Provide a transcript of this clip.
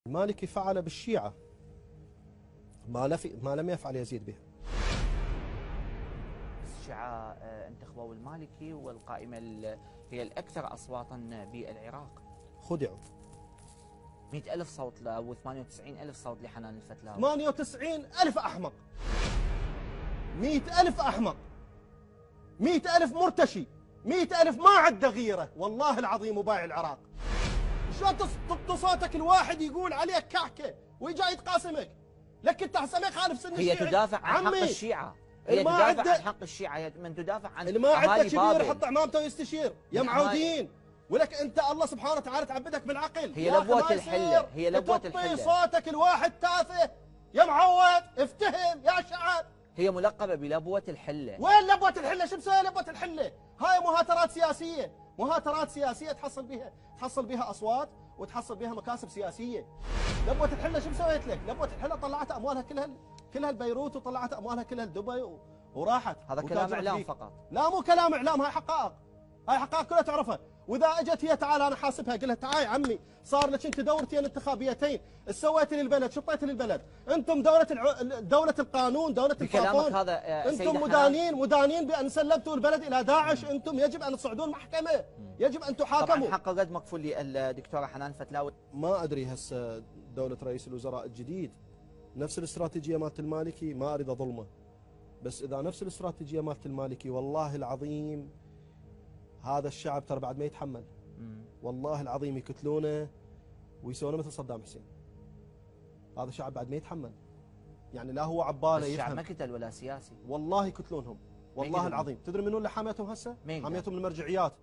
المالكي فعل بالشيعة ما لم يفعل يزيد بها. الشيعة انتخبوا المالكي والقائمة هي الأكثر أصواتا بالعراق. خدعوا. 100,000 صوت أو 98,000 صوت لحنان الفتلاوي. 98,000 أحمق، 100,000 أحمق، 100,000 مرتشي، 100,000 ما عده غيره والله العظيم وبايع العراق. شلون صوتك الواحد يقول عليك كعكة ويجي يتقاسمك؟ لك انت احسن ما يخالف سن هي الشيعي. تدافع عن حق الشيعة، هي تدافع عن حق الشيعة، هي من تدافع عن اللي ما عنده كبير بابل. يحط عمامته ويستشير يا معودين. ولك انت الله سبحانه وتعالى تعبدك بالعقل. هي لبوة الحلة، هي لبوة الحلة. صوتك الواحد تافه يا معود، افتهم يا شعب. هي ملقبة بلبوة الحلة. وين لبوة الحلة؟ شو مسوي لبوة الحلة؟ هاي مهاترات سياسية، مهاترات سياسية تحصل بها أصوات وتحصل بها مكاسب سياسية. لبوة الحلة شو مسويت لك؟ لبوة الحلة طلعت أموالها كلها لبيروت، وطلعت أموالها كلها لدبي وراحت. هذا كلام إعلام فقط. لا مو كلام إعلام، هاي حقائق، هاي حقائق كلها تعرفها. واذا اجت هي تعال انا حاسبها، قلت لها تعال يا عمي، صار لك انت دورتين انتخابيتين، سويتي للبلد، شطيتي للبلد، انتم دولة القانون، دولة القانون، هذا انتم مدانين بان سلمتوا البلد الى داعش، انتم يجب ان تصعدون محكمة، يجب ان تحاكموا. طبعا حق غد مكفول للدكتورة حنان الفتلاوي. ما ادري هسه دولة رئيس الوزراء الجديد نفس الاستراتيجية مالت المالكي، ما اريد اظلمه، بس اذا نفس الاستراتيجية مالت المالكي والله العظيم هذا الشعب ترى بعد ما يتحمل. والله العظيم يقتلونه ويسوونه مثل صدام حسين. هذا الشعب بعد ما يتحمل، يعني لا هو عباله يفهم. الشعب ما قتل ولا سياسي. والله يقتلونهم والله العظيم. تدري منو اللي حاميتهم هسه؟ حاميتهم المرجعيات.